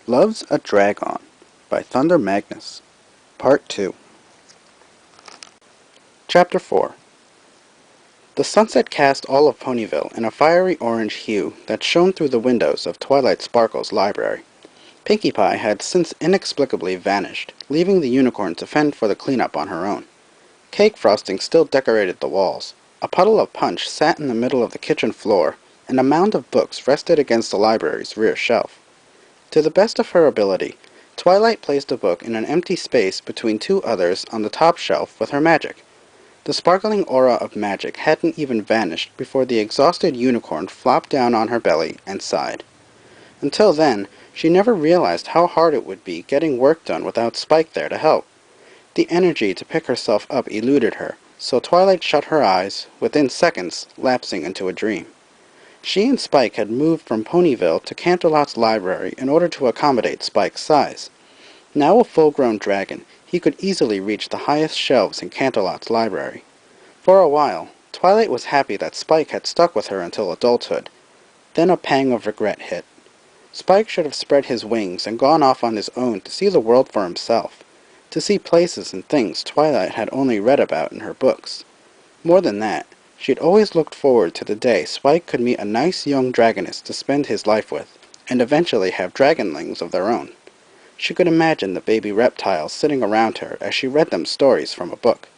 Love's a Dragon by Thunder Magnus, Part 2. Chapter 4. The sunset cast all of Ponyville in a fiery orange hue that shone through the windows of Twilight Sparkle's library. Pinkie Pie had since inexplicably vanished, leaving the unicorn to fend for the cleanup on her own. Cake frosting still decorated the walls. A puddle of punch sat in the middle of the kitchen floor, and a mound of books rested against the library's rear shelf. To the best of her ability, Twilight placed a book in an empty space between two others on the top shelf with her magic. The sparkling aura of magic hadn't even vanished before the exhausted unicorn flopped down on her belly and sighed. Until then, she never realized how hard it would be getting work done without Spike there to help. The energy to pick herself up eluded her, so Twilight shut her eyes, within seconds lapsing into a dream. She and Spike had moved from Ponyville to Canterlot's library in order to accommodate Spike's size. Now a full-grown dragon, he could easily reach the highest shelves in Canterlot's library. For a while, Twilight was happy that Spike had stuck with her until adulthood. Then a pang of regret hit. Spike should have spread his wings and gone off on his own to see the world for himself, to see places and things Twilight had only read about in her books. More than that, she'd always looked forward to the day Spike could meet a nice young dragoness to spend his life with, and eventually have dragonlings of their own. She could imagine the baby reptiles sitting around her as she read them stories from a book.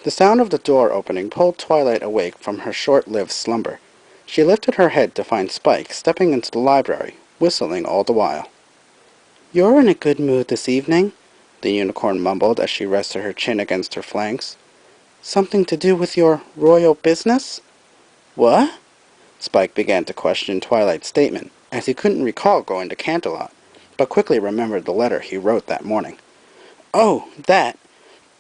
The sound of the door opening pulled Twilight awake from her short-lived slumber. She lifted her head to find Spike stepping into the library, whistling all the while. "You're in a good mood this evening," the unicorn mumbled as she rested her chin against her flanks. "Something to do with your royal business?" "What?" Spike began to question Twilight's statement, as he couldn't recall going to Canterlot, but quickly remembered the letter he wrote that morning. "Oh, that!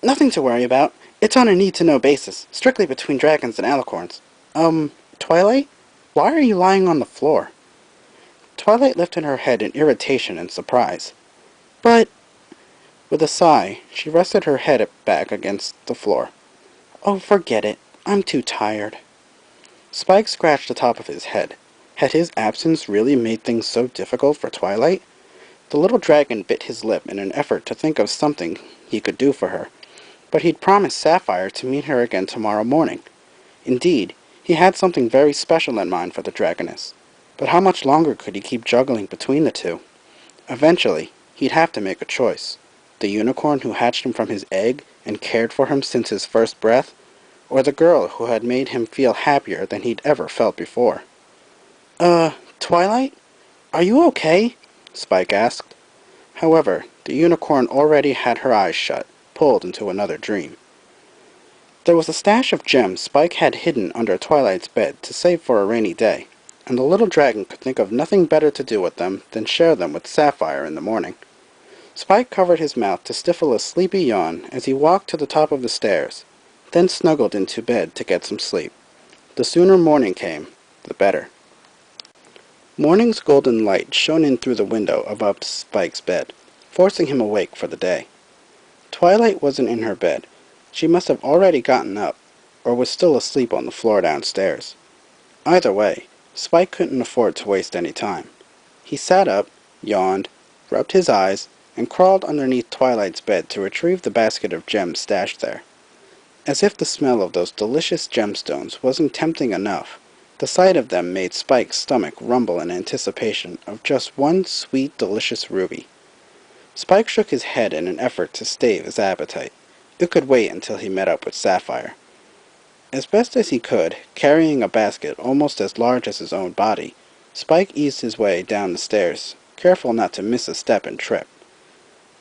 Nothing to worry about. It's on a need-to-know basis, strictly between dragons and alicorns. Twilight? Why are you lying on the floor?" Twilight lifted her head in irritation and surprise. "But—" With a sigh, she rested her head back against the floor. "Oh, forget it. I'm too tired." Spike scratched the top of his head. Had his absence really made things so difficult for Twilight? The little dragon bit his lip in an effort to think of something he could do for her, but he'd promised Sapphire to meet her again tomorrow morning. Indeed, he had something very special in mind for the dragoness, but how much longer could he keep juggling between the two? Eventually, he'd have to make a choice. The unicorn who hatched him from his egg and cared for him since his first breath, or the girl who had made him feel happier than he'd ever felt before. Twilight? Are you okay?" Spike asked. However, the unicorn already had her eyes shut, pulled into another dream. There was a stash of gems Spike had hidden under Twilight's bed to save for a rainy day, and the little dragon could think of nothing better to do with them than share them with Sapphire in the morning. Spike covered his mouth to stifle a sleepy yawn as he walked to the top of the stairs, then snuggled into bed to get some sleep. The sooner morning came, the better. Morning's golden light shone in through the window above Spike's bed, forcing him awake for the day. Twilight wasn't in her bed. She must have already gotten up, or was still asleep on the floor downstairs. Either way, Spike couldn't afford to waste any time. He sat up, yawned, rubbed his eyes, and crawled underneath Twilight's bed to retrieve the basket of gems stashed there. As if the smell of those delicious gemstones wasn't tempting enough, the sight of them made Spike's stomach rumble in anticipation of just one sweet, delicious ruby. Spike shook his head in an effort to stave his appetite. It could wait until he met up with Sapphire. As best as he could, carrying a basket almost as large as his own body, Spike eased his way down the stairs, careful not to miss a step and trip.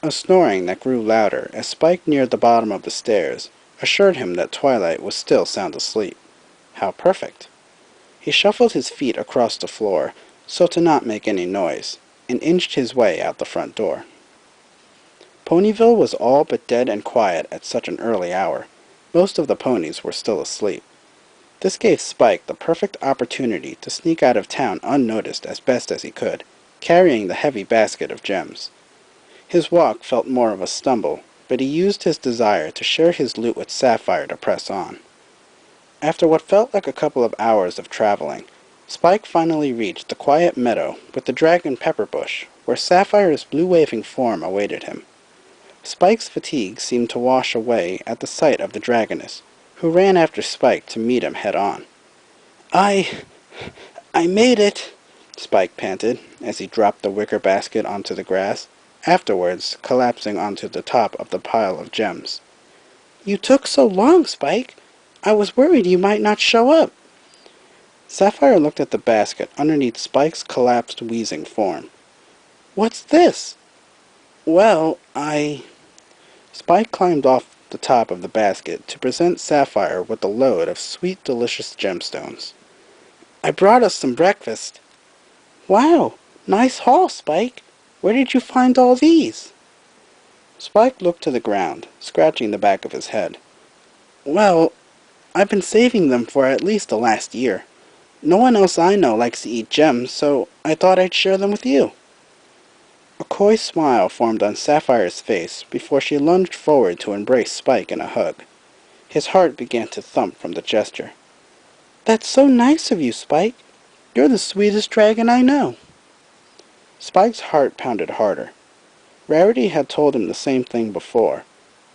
A snoring that grew louder as Spike neared the bottom of the stairs assured him that Twilight was still sound asleep. How perfect! He shuffled his feet across the floor so to not make any noise, and inched his way out the front door. Ponyville was all but dead and quiet at such an early hour. Most of the ponies were still asleep. This gave Spike the perfect opportunity to sneak out of town unnoticed as best as he could, carrying the heavy basket of gems. His walk felt more of a stumble, but he used his desire to share his loot with Sapphire to press on. After what felt like a couple of hours of traveling, Spike finally reached the quiet meadow with the dragon pepper bush, where Sapphire's blue-waving form awaited him. Spike's fatigue seemed to wash away at the sight of the dragoness, who ran after Spike to meet him head-on. I made it, Spike panted, as he dropped the wicker basket onto the grass, afterwards collapsing onto the top of the pile of gems. You took so long, Spike. I was worried you might not show up. Sapphire looked at the basket underneath Spike's collapsed, wheezing form. What's this? Well, Spike climbed off the top of the basket to present Sapphire with a load of sweet, delicious gemstones. I brought us some breakfast. Wow, nice haul, Spike. Where did you find all these? Spike looked to the ground, scratching the back of his head. Well, I've been saving them for at least the last year. No one else I know likes to eat gems, so I thought I'd share them with you. A coy smile formed on Sapphire's face before she lunged forward to embrace Spike in a hug. His heart began to thump from the gesture. That's so nice of you, Spike. You're the sweetest dragon I know. Spike's heart pounded harder. Rarity had told him the same thing before,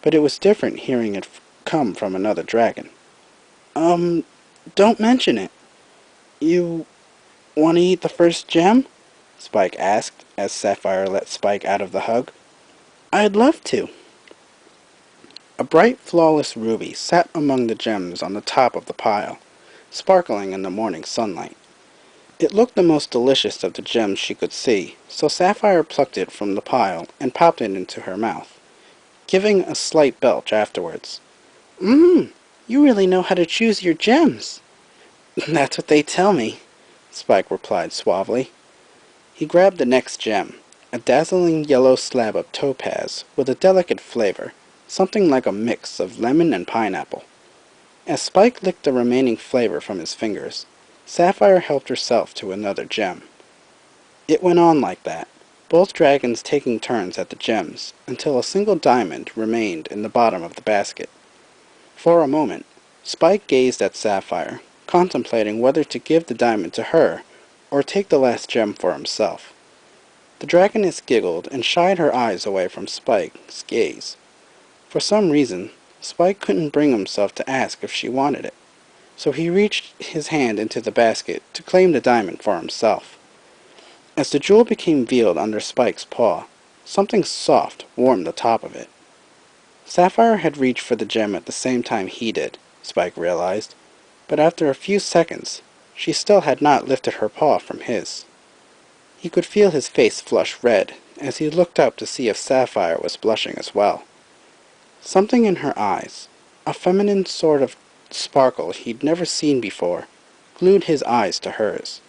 but it was different hearing it come from another dragon. Don't mention it. You want to eat the first gem? Spike asked, as Sapphire let Spike out of the hug. I'd love to. A bright, flawless ruby sat among the gems on the top of the pile, sparkling in the morning sunlight. It looked the most delicious of the gems she could see, so Sapphire plucked it from the pile and popped it into her mouth, giving a slight belch afterwards. You really know how to choose your gems. That's what they tell me, Spike replied suavely. He grabbed the next gem, a dazzling yellow slab of topaz with a delicate flavor, something like a mix of lemon and pineapple. As Spike licked the remaining flavor from his fingers, Sapphire helped herself to another gem. It went on like that, both dragons taking turns at the gems, until a single diamond remained in the bottom of the basket. For a moment, Spike gazed at Sapphire, contemplating whether to give the diamond to her or take the last gem for himself. The dragoness giggled and shied her eyes away from Spike's gaze. For some reason, Spike couldn't bring himself to ask if she wanted it, so he reached his hand into the basket to claim the diamond for himself. As the jewel became veiled under Spike's paw, something soft warmed the top of it. Sapphire had reached for the gem at the same time he did, Spike realized, but after a few seconds, she still had not lifted her paw from his. He could feel his face flush red as he looked up to see if Sapphire was blushing as well. Something in her eyes, a feminine sort of sparkle he'd never seen before, glued his eyes to hers.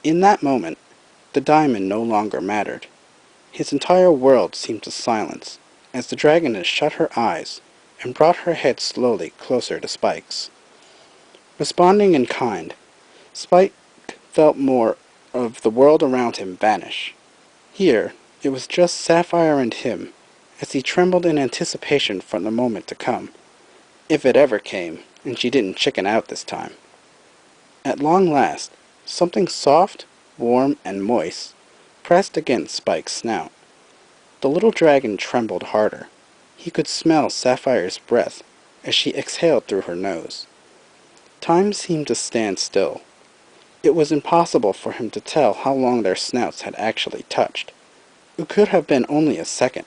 In that moment, the diamond no longer mattered. His entire world seemed to silence, as the dragoness shut her eyes and brought her head slowly closer to Spike's. Responding in kind, Spike felt more of the world around him vanish. Here, it was just Sapphire and him, as he trembled in anticipation for the moment to come, if it ever came, and she didn't chicken out this time. At long last, something soft, warm, and moist pressed against Spike's snout. The little dragon trembled harder. He could smell Sapphire's breath as she exhaled through her nose. Time seemed to stand still. It was impossible for him to tell how long their snouts had actually touched. It could have been only a second,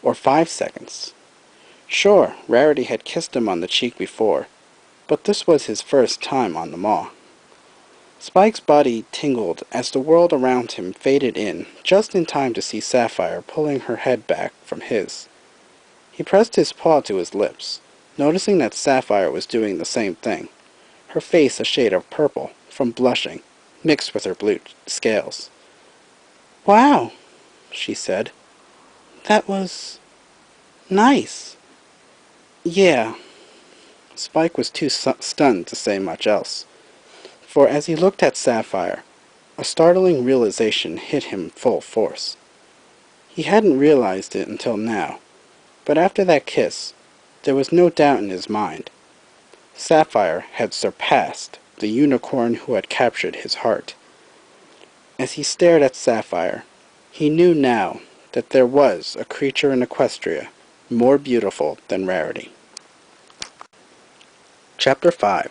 or 5 seconds. Sure, Rarity had kissed him on the cheek before, but this was his first time on the maw. Spike's body tingled as the world around him faded in, just in time to see Sapphire pulling her head back from his. He pressed his paw to his lips, noticing that Sapphire was doing the same thing, her face a shade of purple from blushing, mixed with her blue scales. Wow, she said. That was nice. Yeah. Spike was too stunned to say much else, for as he looked at Sapphire, a startling realization hit him full force. He hadn't realized it until now, but after that kiss, there was no doubt in his mind. Sapphire had surpassed the unicorn who had captured his heart. As he stared at Sapphire, he knew now that there was a creature in Equestria more beautiful than Rarity. Chapter 5.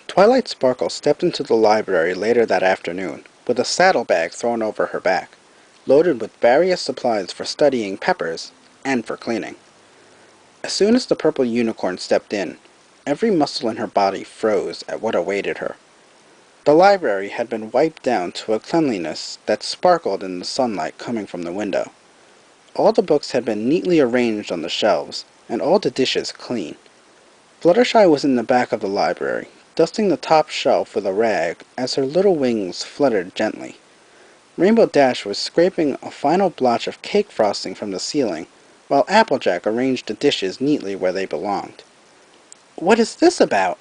Twilight Sparkle stepped into the library later that afternoon with a saddlebag thrown over her back, loaded with various supplies for studying peppers and for cleaning. As soon as the purple unicorn stepped in, every muscle in her body froze at what awaited her. The library had been wiped down to a cleanliness that sparkled in the sunlight coming from the window. All the books had been neatly arranged on the shelves, and all the dishes clean. Fluttershy was in the back of the library, dusting the top shelf with a rag as her little wings fluttered gently. Rainbow Dash was scraping a final blotch of cake frosting from the ceiling, while Applejack arranged the dishes neatly where they belonged. "What is this about?"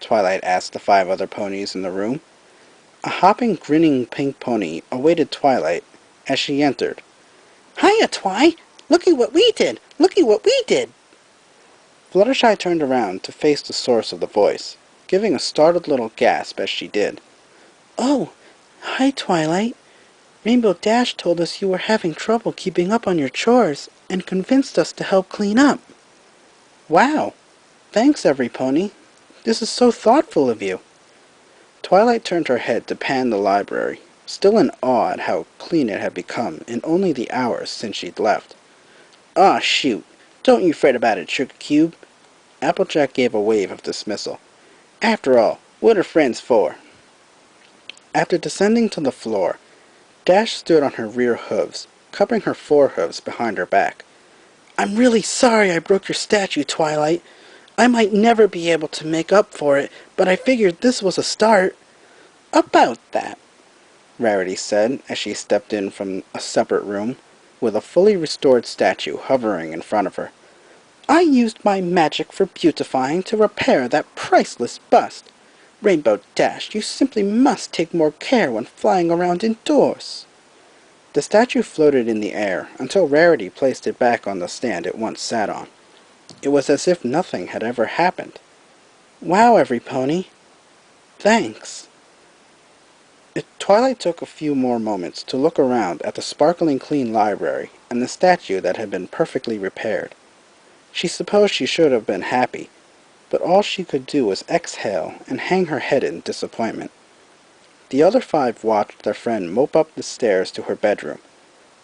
Twilight asked the 5 other ponies in the room. A hopping, grinning pink pony awaited Twilight as she entered. "Hiya, Twi! Looky what we did! Looky what we did!" Fluttershy turned around to face the source of the voice, giving a startled little gasp as she did. "Oh, hi, Twilight. Rainbow Dash told us you were having trouble keeping up on your chores, and convinced us to help clean up." "Wow! Thanks, every pony. This is so thoughtful of you." Twilight turned her head to pan the library, still in awe at how clean it had become in only the hours since she'd left. "Aw, shoot! Don't you fret about it, Sugar Cube." Applejack gave a wave of dismissal. "After all, what are friends for?" After descending to the floor, Dash stood on her rear hooves, cupping her forehooves behind her back. "I'm really sorry I broke your statue, Twilight. I might never be able to make up for it, but I figured this was a start." "About that," Rarity said as she stepped in from a separate room, with a fully restored statue hovering in front of her. "I used my magic for beautifying to repair that priceless bust. Rainbow Dash, you simply must take more care when flying around indoors." The statue floated in the air until Rarity placed it back on the stand it once sat on. It was as if nothing had ever happened. "Wow, every pony. Thanks." Twilight took a few more moments to look around at the sparkling clean library and the statue that had been perfectly repaired. She supposed she should have been happy, but all she could do was exhale and hang her head in disappointment. The other 5 watched their friend mope up the stairs to her bedroom,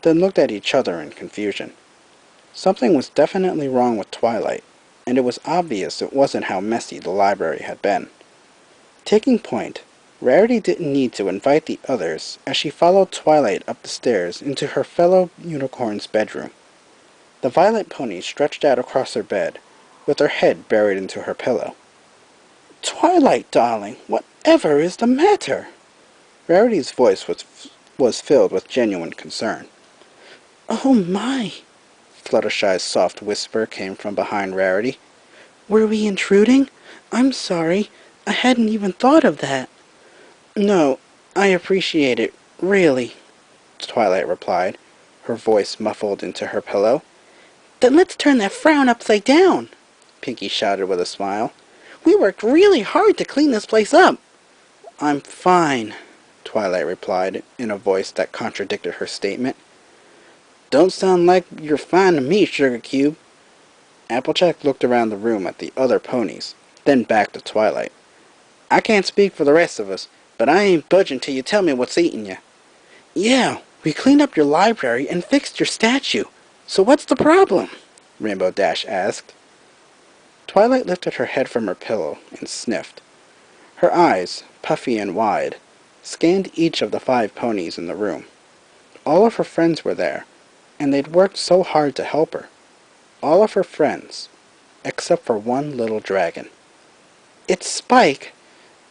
then looked at each other in confusion. Something was definitely wrong with Twilight, and it was obvious it wasn't how messy the library had been. Taking point, Rarity didn't need to invite the others as she followed Twilight up the stairs into her fellow unicorn's bedroom. The violet pony stretched out across her bed, with her head buried into her pillow. "Twilight, darling, whatever is the matter?" Rarity's voice was filled with genuine concern. "Oh my!" Fluttershy's soft whisper came from behind Rarity. "Were we intruding? I'm sorry. I hadn't even thought of that." "No, I appreciate it, really," Twilight replied, her voice muffled into her pillow. "Then let's turn that frown upside down," Pinkie shouted with a smile. "We worked really hard to clean this place up." "I'm fine," Twilight replied in a voice that contradicted her statement. "Don't sound like you're fine to me, Sugar Cube." Applejack looked around the room at the other ponies, then back to Twilight. "I can't speak for the rest of us, but I ain't budging till you tell me what's eating you." "Yeah, we cleaned up your library and fixed your statue. So what's the problem?" Rainbow Dash asked. Twilight lifted her head from her pillow and sniffed. Her eyes, puffy and wide, scanned each of the 5 ponies in the room. All of her friends were there, and they'd worked so hard to help her. All of her friends, except for one little dragon. "It's Spike.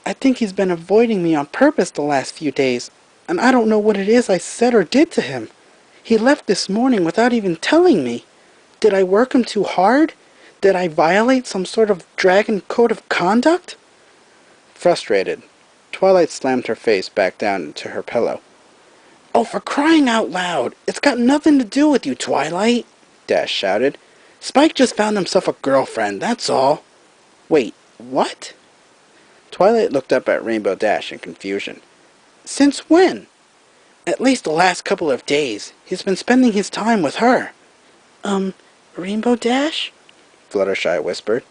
I think he's been avoiding me on purpose the last few days, and I don't know what it is I said or did to him. He left this morning without even telling me. Did I work him too hard? Did I violate some sort of dragon code of conduct?" Frustrated, Twilight slammed her face back down into her pillow. "Oh, for crying out loud! It's got nothing to do with you, Twilight!" Dash shouted. "Spike just found himself a girlfriend, that's all." "Wait, what?" Twilight looked up at Rainbow Dash in confusion. Since when? At least the last couple of days. He's been spending his time with her. Rainbow Dash? Fluttershy whispered.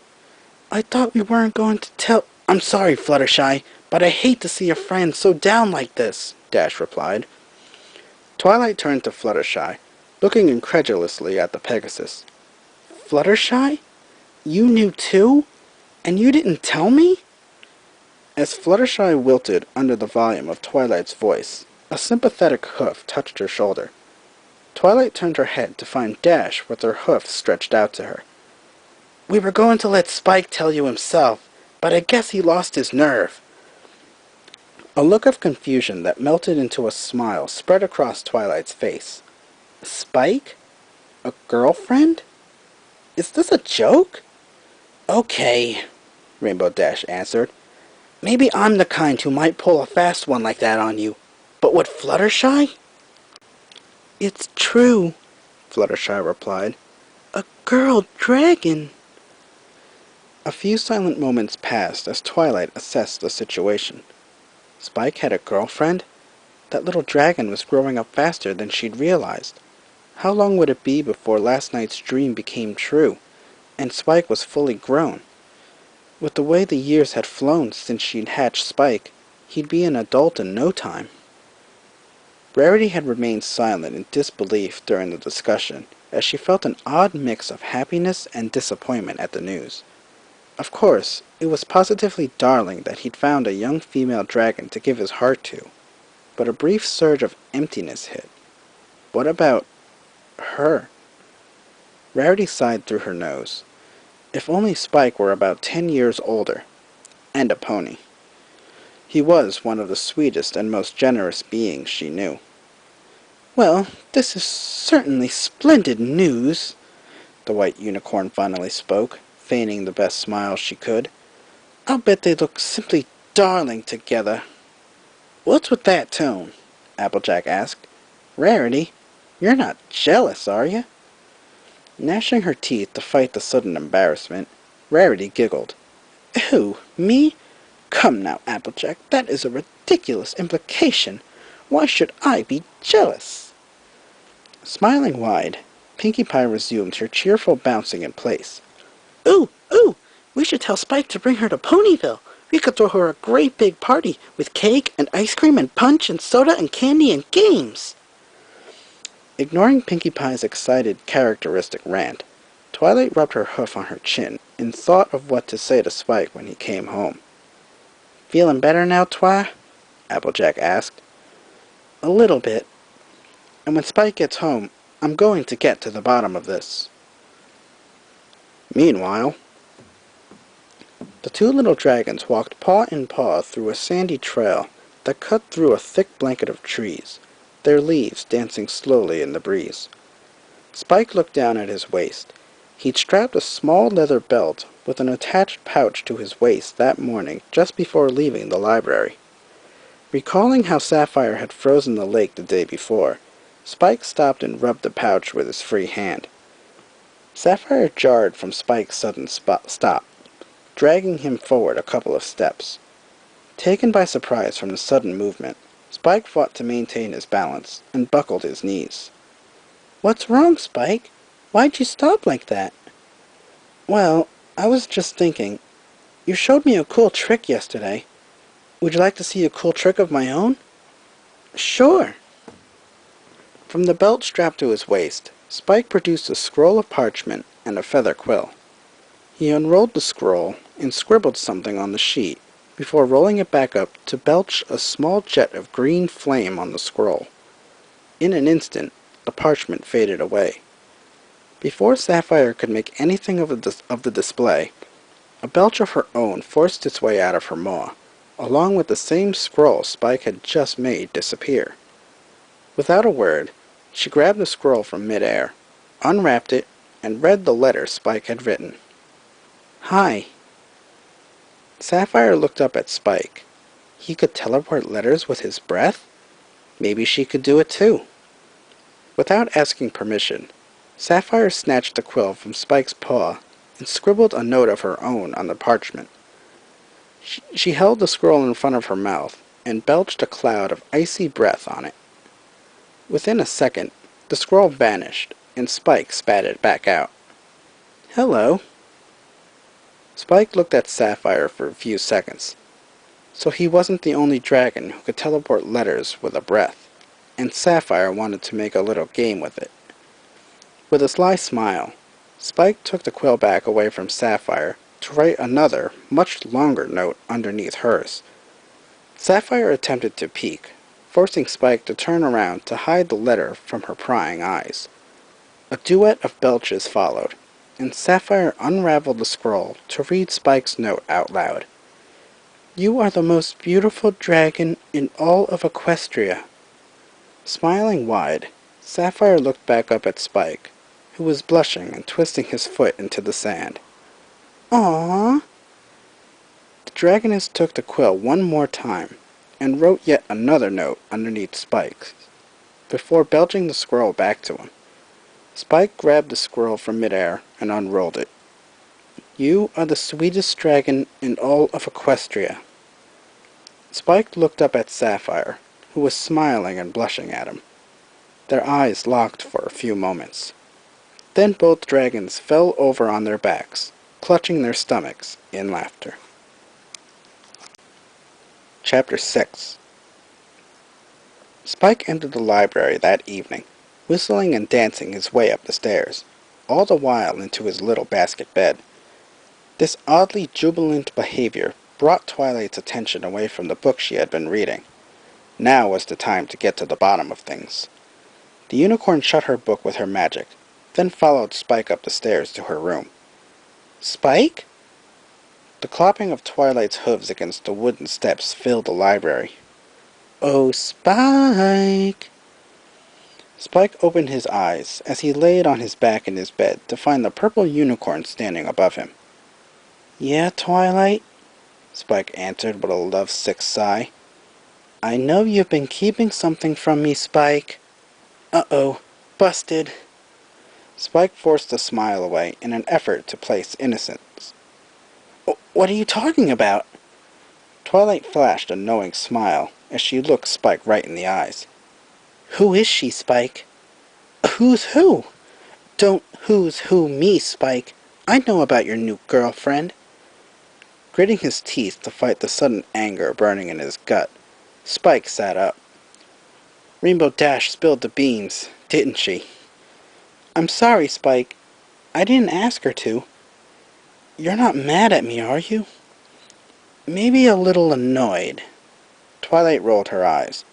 I thought we weren't going to tell... I'm sorry, Fluttershy, but I hate to see a friend so down like this, Dash replied. Twilight turned to Fluttershy, looking incredulously at the Pegasus. Fluttershy? You knew too? And you didn't tell me? As Fluttershy wilted under the volume of Twilight's voice, a sympathetic hoof touched her shoulder. Twilight turned her head to find Dash with her hoof stretched out to her. We were going to let Spike tell you himself, but I guess he lost his nerve. A look of confusion that melted into a smile spread across Twilight's face. Spike? A girlfriend? Is this a joke? Okay, Rainbow Dash answered. Maybe I'm the kind who might pull a fast one like that on you, but would Fluttershy? It's true, Fluttershy replied. A girl dragon. A few silent moments passed as Twilight assessed the situation. Spike had a girlfriend? That little dragon was growing up faster than she'd realized. How long would it be before last night's dream became true, and Spike was fully grown? With the way the years had flown since she'd hatched Spike, he'd be an adult in no time. Rarity had remained silent in disbelief during the discussion, as she felt an odd mix of happiness and disappointment at the news. Of course, it was positively darling that he'd found a young female dragon to give his heart to, but a brief surge of emptiness hit. What about her? Rarity sighed through her nose. If only Spike were about 10 years older, and a pony. He was one of the sweetest and most generous beings she knew. Well, this is certainly splendid news, the white unicorn finally spoke, feigning the best smile she could. I'll bet they look simply darling together. What's with that tone? Applejack asked. Rarity, you're not jealous, are you? Gnashing her teeth to fight the sudden embarrassment, Rarity giggled. Who, me? Come now, Applejack, that is a ridiculous implication. Why should I be jealous? Smiling wide, Pinkie Pie resumed her cheerful bouncing in place. Ooh, ooh! We should tell Spike to bring her to Ponyville. We could throw her a great big party with cake and ice cream and punch and soda and candy and games. Ignoring Pinkie Pie's excited, characteristic rant, Twilight rubbed her hoof on her chin in thought of what to say to Spike when he came home. Feeling better now, Twi? Applejack asked. A little bit. And when Spike gets home, I'm going to get to the bottom of this. Meanwhile, the two little dragons walked paw in paw through a sandy trail that cut through a thick blanket of trees, their leaves dancing slowly in the breeze. Spike looked down at his waist. He'd strapped a small leather belt with an attached pouch to his waist that morning just before leaving the library. Recalling how Sapphire had frozen the lake the day before, Spike stopped and rubbed the pouch with his free hand. Sapphire jarred from Spike's sudden stop, dragging him forward a couple of steps. Taken by surprise from the sudden movement, Spike fought to maintain his balance and buckled his knees. What's wrong, Spike? Why'd you stop like that? Well, I was just thinking. You showed me a cool trick yesterday. Would you like to see a cool trick of my own? Sure. From the belt strapped to his waist, Spike produced a scroll of parchment and a feather quill. He unrolled the scroll and scribbled something on the sheet before rolling it back up to belch a small jet of green flame on the scroll. In an instant, the parchment faded away. Before Sapphire could make anything of the display, a belch of her own forced its way out of her maw, along with the same scroll Spike had just made disappear. Without a word, she grabbed the scroll from midair, unwrapped it, and read the letter Spike had written. Hi. Sapphire looked up at Spike. He could teleport letters with his breath? Maybe she could do it too. Without asking permission, Sapphire snatched the quill from Spike's paw and scribbled a note of her own on the parchment. She held the scroll in front of her mouth and belched a cloud of icy breath on it. Within a second, the scroll vanished, and Spike spat it back out. "Hello." Spike looked at Sapphire for a few seconds. So he wasn't the only dragon who could teleport letters with a breath, and Sapphire wanted to make a little game with it. With a sly smile, Spike took the quill back away from Sapphire to write another, much longer note underneath hers. Sapphire attempted to peek, forcing Spike to turn around to hide the letter from her prying eyes. A duet of belches followed, and Sapphire unraveled the scroll to read Spike's note out loud. "You are the most beautiful dragon in all of Equestria." Smiling wide, Sapphire looked back up at Spike, who was blushing and twisting his foot into the sand. "Aww." The dragoness took the quill one more time, and wrote yet another note underneath Spike's, before belching the scroll back to him. Spike grabbed the scroll from midair and unrolled it. "You are the sweetest dragon in all of Equestria." Spike looked up at Sapphire, who was smiling and blushing at him. Their eyes locked for a few moments. Then both dragons fell over on their backs, clutching their stomachs in laughter. Chapter 6. Spike entered the library that evening, whistling and dancing his way up the stairs, all the while into his little basket bed. This oddly jubilant behavior brought Twilight's attention away from the book she had been reading. Now was the time to get to the bottom of things. The unicorn shut her book with her magic, then followed Spike up the stairs to her room. "Spike?" The clopping of Twilight's hooves against the wooden steps filled the library. "Oh, Spike!" Spike opened his eyes as he laid on his back in his bed to find the purple unicorn standing above him. "Yeah, Twilight?" Spike answered with a lovesick sigh. "I know you've been keeping something from me, Spike." "Uh-oh, busted." Spike forced a smile away in an effort to place innocence. "What are you talking about?" Twilight flashed a knowing smile as she looked Spike right in the eyes. "Who is she, Spike?" "Who's who?" "Don't who's who me, Spike. I know about your new girlfriend." Gritting his teeth to fight the sudden anger burning in his gut, Spike sat up. "Rainbow Dash spilled the beans, didn't she?" "I'm sorry, Spike. I didn't ask her to." "You're not mad at me, are you?" "Maybe a little annoyed." Twilight rolled her eyes.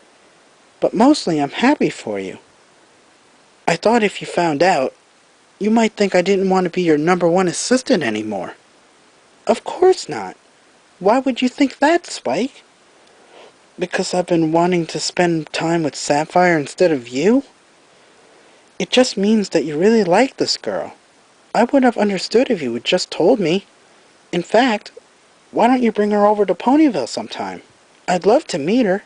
"But mostly I'm happy for you. I thought if you found out, you might think I didn't want to be your #1 assistant anymore." "Of course not. Why would you think that, Spike?" "Because I've been wanting to spend time with Sapphire instead of you? It just means that you really like this girl. I would have understood if you had just told me. In fact, why don't you bring her over to Ponyville sometime? I'd love to meet her."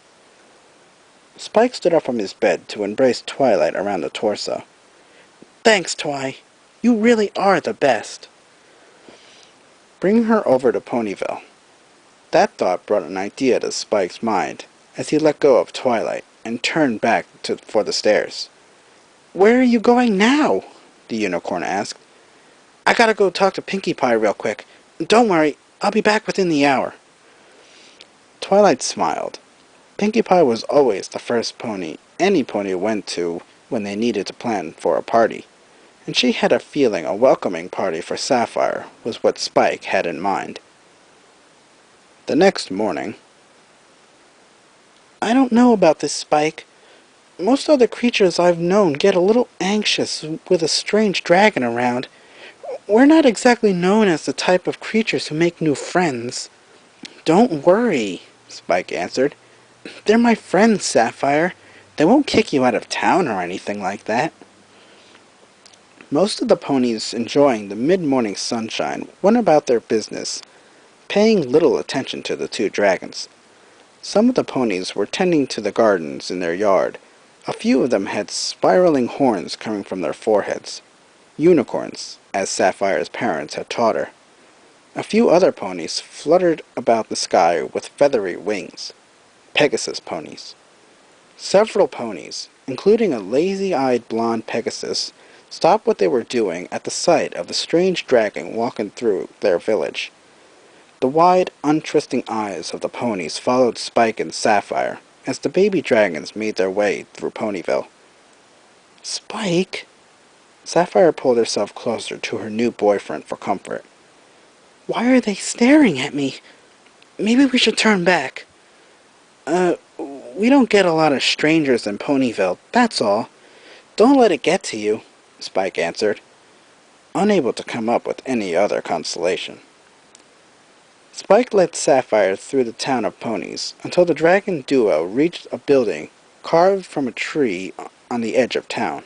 Spike stood up from his bed to embrace Twilight around the torso. "Thanks, Twi. You really are the best." Bring her over to Ponyville. That thought brought an idea to Spike's mind as he let go of Twilight and turned back for the stairs. "Where are you going now?" the unicorn asked. "I gotta go talk to Pinkie Pie real quick. Don't worry, I'll be back within the hour." Twilight smiled. Pinkie Pie was always the first pony any pony went to when they needed to plan for a party, and she had a feeling a welcoming party for Sapphire was what Spike had in mind. The next morning, "I don't know about this, Spike. Most other creatures I've known get a little anxious with a strange dragon around. We're not exactly known as the type of creatures who make new friends." "Don't worry," Spike answered. "They're my friends, Sapphire. They won't kick you out of town or anything like that." Most of the ponies enjoying the mid-morning sunshine went about their business, paying little attention to the two dragons. Some of the ponies were tending to the gardens in their yard. A few of them had spiraling horns coming from their foreheads. Unicorns, as Sapphire's parents had taught her. A few other ponies fluttered about the sky with feathery wings. Pegasus ponies. Several ponies, including a lazy-eyed blonde Pegasus, stopped what they were doing at the sight of the strange dragon walking through their village. The wide, untrusting eyes of the ponies followed Spike and Sapphire as the baby dragons made their way through Ponyville. Spike? Sapphire pulled herself closer to her new boyfriend for comfort. Why are they staring at me? Maybe we should turn back. We don't get a lot of strangers in Ponyville, that's all. Don't let it get to you, Spike answered, unable to come up with any other consolation. Spike led Sapphire through the town of ponies until the dragon duo reached a building carved from a tree on the edge of town.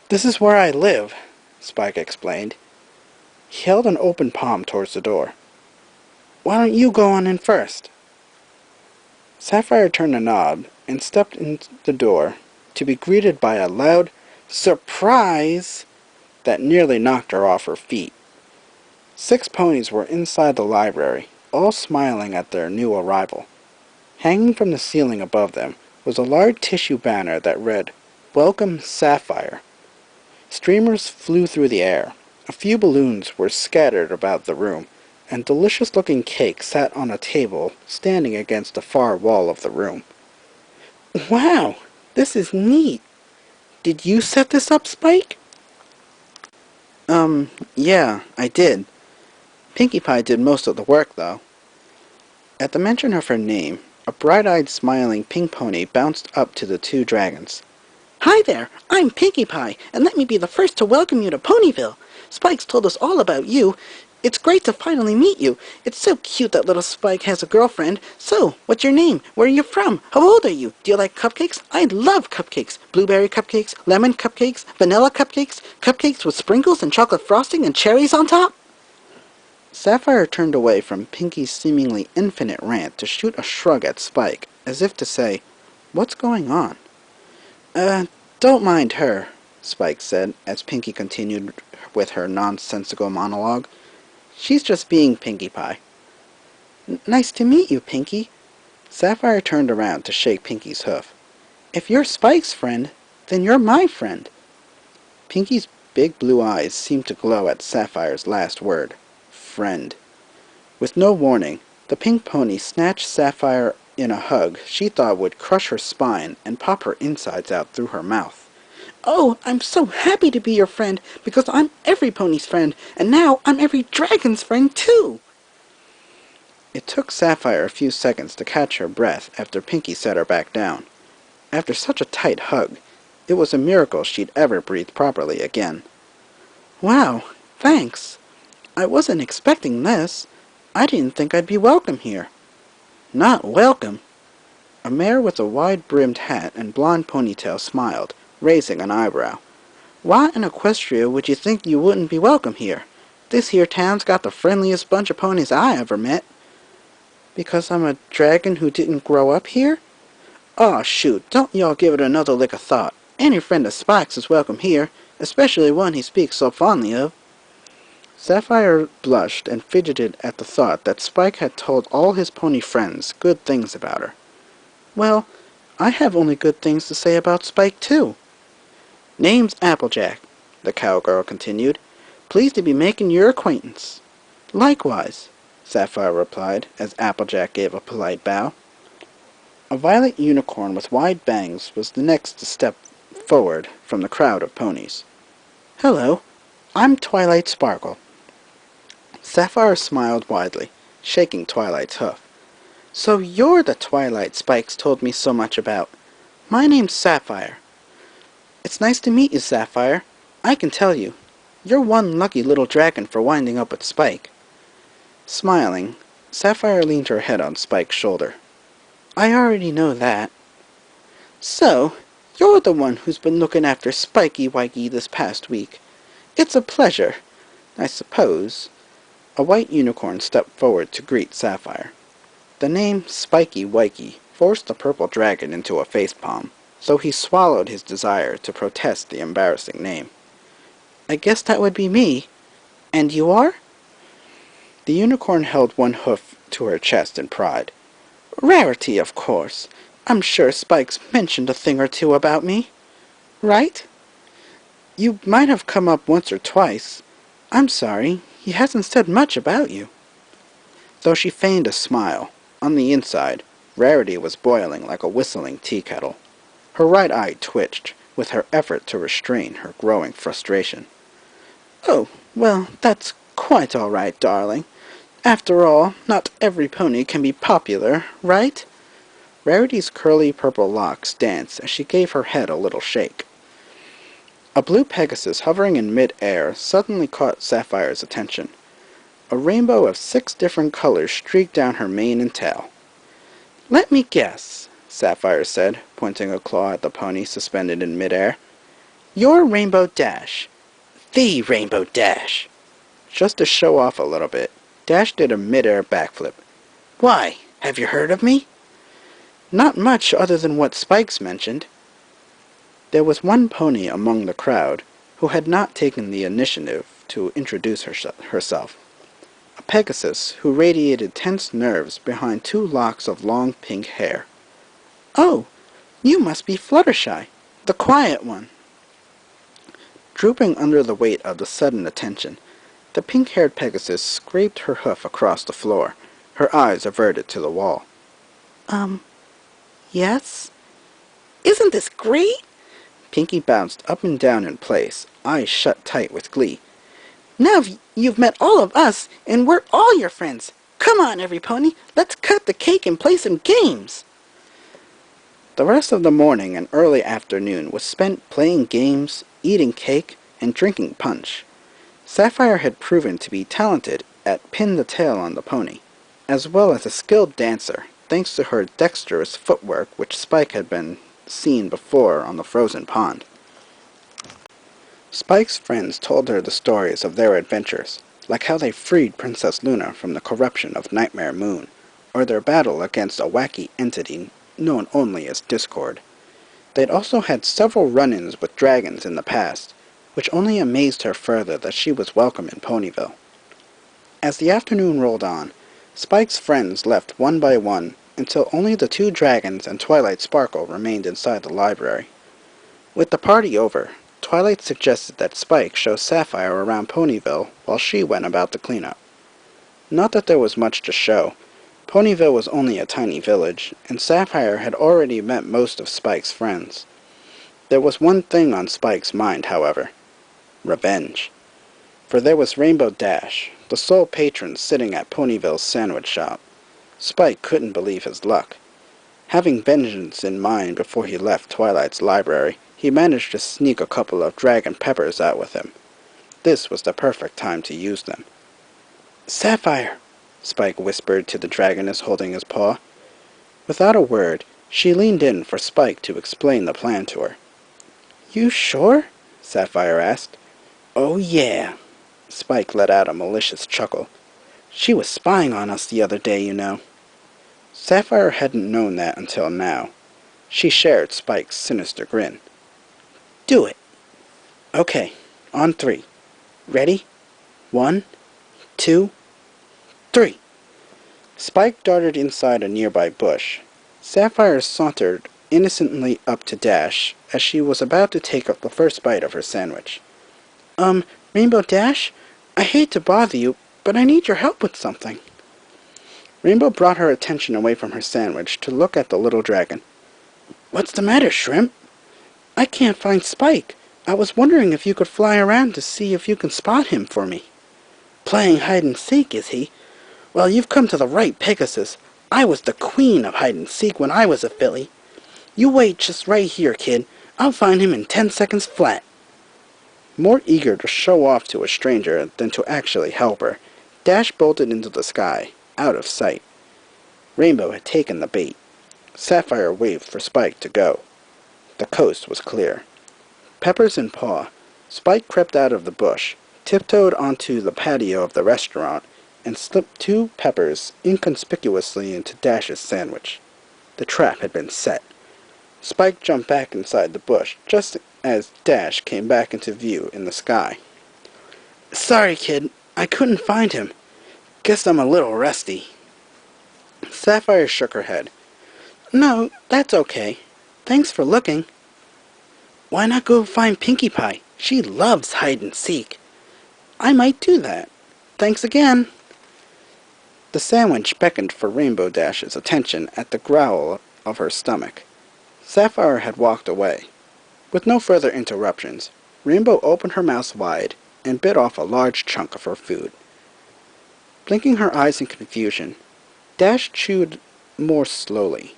This is where I live, Spike explained. He held an open palm towards the door. Why don't you go on in first? Sapphire turned a knob and stepped in the door to be greeted by a loud surprise that nearly knocked her off her feet. 6 ponies were inside the library, all smiling at their new arrival. Hanging from the ceiling above them was a large tissue banner that read, Welcome, Sapphire. Streamers flew through the air. A few balloons were scattered about the room, and delicious-looking cake sat on a table standing against the far wall of the room. Wow, this is neat. Did you set this up, Spike? Yeah, I did. Pinkie Pie did most of the work, though. At the mention of her name, a bright-eyed, smiling pink pony bounced up to the 2 dragons. Hi there, I'm Pinkie Pie, and let me be the first to welcome you to Ponyville. Spike's told us all about you. It's great to finally meet you. It's so cute that little Spike has a girlfriend. So, what's your name? Where are you from? How old are you? Do you like cupcakes? I love cupcakes. Blueberry cupcakes, lemon cupcakes, vanilla cupcakes, cupcakes with sprinkles and chocolate frosting and cherries on top. Sapphire turned away from Pinkie's seemingly infinite rant to shoot a shrug at Spike, as if to say, What's going on? Don't mind her, Spike said, as Pinkie continued with her nonsensical monologue. She's just being Pinkie Pie. Nice to meet you, Pinkie. Sapphire turned around to shake Pinkie's hoof. If you're Spike's friend, then you're my friend. Pinkie's big blue eyes seemed to glow at Sapphire's last word, friend. With no warning, the pink pony snatched Sapphire in a hug she thought would crush her spine and pop her insides out through her mouth. Oh, I'm so happy to be your friend, because I'm every pony's friend, and now I'm every dragon's friend, too! It took Sapphire a few seconds to catch her breath after Pinkie set her back down. After such a tight hug, it was a miracle she'd ever breathe properly again. Wow, thanks. I wasn't expecting this. I didn't think I'd be welcome here. Not welcome? A mare with a wide-brimmed hat and blonde ponytail smiled, raising an eyebrow. Why in Equestria would you think you wouldn't be welcome here? This here town's got the friendliest bunch of ponies I ever met. Because I'm a dragon who didn't grow up here? Aw, shoot, don't y'all give it another lick of thought. Any friend of Spike's is welcome here, especially one he speaks so fondly of. Sapphire blushed and fidgeted at the thought that Spike had told all his pony friends good things about her. Well, I have only good things to say about Spike, too. Name's Applejack, the cowgirl continued. Pleased to be making your acquaintance. Likewise, Sapphire replied, as Applejack gave a polite bow. A violet unicorn with wide bangs was the next to step forward from the crowd of ponies. Hello, I'm Twilight Sparkle. Sapphire smiled widely, shaking Twilight's hoof. So you're the Twilight Spike's told me so much about. My name's Sapphire. It's nice to meet you, Sapphire. I can tell you, you're one lucky little dragon for winding up with Spike. Smiling, Sapphire leaned her head on Spike's shoulder. I already know that. So, you're the one who's been looking after Spiky Wikey this past week. It's a pleasure, I suppose. A white unicorn stepped forward to greet Sapphire. The name Spiky Wikey forced the purple dragon into a facepalm, so he swallowed his desire to protest the embarrassing name. I guess that would be me. And you are? The unicorn held one hoof to her chest in pride. Rarity, of course. I'm sure Spike's mentioned a thing or two about me. Right? You might have come up once or twice. I'm sorry, he hasn't said much about you. Though she feigned a smile, on the inside, Rarity was boiling like a whistling tea kettle. Her right eye twitched, with her effort to restrain her growing frustration. Oh, well, that's quite all right, darling. After all, not every pony can be popular, right? Rarity's curly purple locks danced as she gave her head a little shake. A blue Pegasus hovering in mid-air suddenly caught Sapphire's attention. A rainbow of 6 different colors streaked down her mane and tail. Let me guess, Sapphire said, pointing a claw at the pony suspended in mid-air. You're Rainbow Dash. The Rainbow Dash. Just to show off a little bit, Dash did a mid-air backflip. Why, have you heard of me? Not much other than what Spikes mentioned. There was one pony among the crowd who had not taken the initiative to introduce herself. A Pegasus who radiated tense nerves behind 2 locks of long pink hair. Oh, you must be Fluttershy, the quiet one. Drooping under the weight of the sudden attention, the pink-haired Pegasus scraped her hoof across the floor, her eyes averted to the wall. Yes? Isn't this great? Pinkie bounced up and down in place, eyes shut tight with glee. Now you've met all of us, and we're all your friends. Come on, every pony, let's cut the cake and play some games. The rest of the morning and early afternoon was spent playing games, eating cake, and drinking punch. Sapphire had proven to be talented at pin the tail on the pony, as well as a skilled dancer, thanks to her dexterous footwork which Spike had been seen before on the frozen pond. Spike's friends told her the stories of their adventures, like how they freed Princess Luna from the corruption of Nightmare Moon, or their battle against a wacky entity known only as Discord. They'd also had several run-ins with dragons in the past, which only amazed her further that she was welcome in Ponyville. As the afternoon rolled on, Spike's friends left one by one until only the 2 dragons and Twilight Sparkle remained inside the library. With the party over, Twilight suggested that Spike show Sapphire around Ponyville while she went about the cleanup. Not that there was much to show. Ponyville was only a tiny village, and Sapphire had already met most of Spike's friends. There was one thing on Spike's mind, however. Revenge. For there was Rainbow Dash, the sole patron sitting at Ponyville's sandwich shop. Spike couldn't believe his luck. Having vengeance in mind before he left Twilight's library, he managed to sneak a couple of dragon peppers out with him. This was the perfect time to use them. Sapphire, Spike whispered to the dragoness holding his paw. Without a word, she leaned in for Spike to explain the plan to her. You sure? Sapphire asked. Oh yeah. Spike let out a malicious chuckle. She was spying on us the other day, you know. Sapphire hadn't known that until now. She shared Spike's sinister grin. Do it. Okay, on 3. Ready? 1, 2, 3. Spike darted inside a nearby bush. Sapphire sauntered innocently up to Dash as she was about to take up the first bite of her sandwich. Rainbow Dash? I hate to bother you, but I need your help with something. Rainbow brought her attention away from her sandwich to look at the little dragon. What's the matter, Shrimp? I can't find Spike. I was wondering if you could fly around to see if you can spot him for me. Playing hide-and-seek, is he? Well, you've come to the right Pegasus. I was the queen of hide-and-seek when I was a filly. You wait just right here, kid. I'll find him in 10 seconds flat. More eager to show off to a stranger than to actually help her, Dash bolted into the sky, out of sight. Rainbow had taken the bait. Sapphire waved for Spike to go. The coast was clear. Peppers in paw, Spike crept out of the bush, tiptoed onto the patio of the restaurant, and slipped 2 peppers inconspicuously into Dash's sandwich. The trap had been set. Spike jumped back inside the bush just as Dash came back into view in the sky. Sorry, kid. I couldn't find him. Guess I'm a little rusty. Sapphire shook her head. No, that's okay. Thanks for looking. Why not go find Pinkie Pie? She loves hide and seek. I might do that. Thanks again. The sandwich beckoned for Rainbow Dash's attention at the growl of her stomach. Sapphire had walked away. With no further interruptions, Rainbow opened her mouth wide and bit off a large chunk of her food. Blinking her eyes in confusion, Dash chewed more slowly.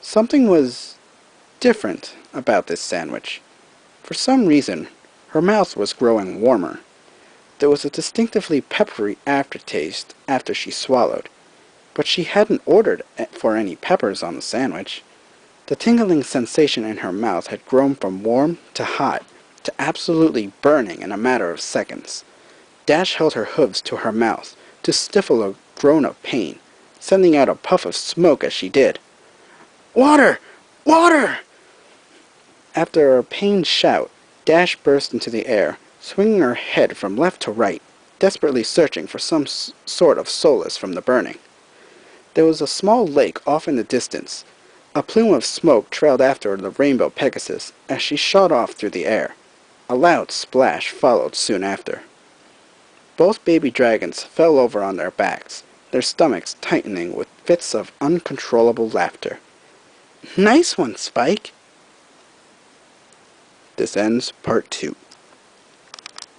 Something was different about this sandwich. For some reason, her mouth was growing warmer. There was a distinctively peppery aftertaste after she swallowed, but she hadn't ordered for any peppers on the sandwich. The tingling sensation in her mouth had grown from warm to hot to absolutely burning in a matter of seconds. Dash held her hooves to her mouth to stifle a groan of pain, sending out a puff of smoke as she did. Water! Water! After a pained shout, Dash burst into the air, swinging her head from left to right, desperately searching for some sort of solace from the burning. There was a small lake off in the distance. A plume of smoke trailed after the rainbow Pegasus as she shot off through the air. A loud splash followed soon after. Both baby dragons fell over on their backs, their stomachs tightening with fits of uncontrollable laughter. Nice one, Spike. This ends Part 2.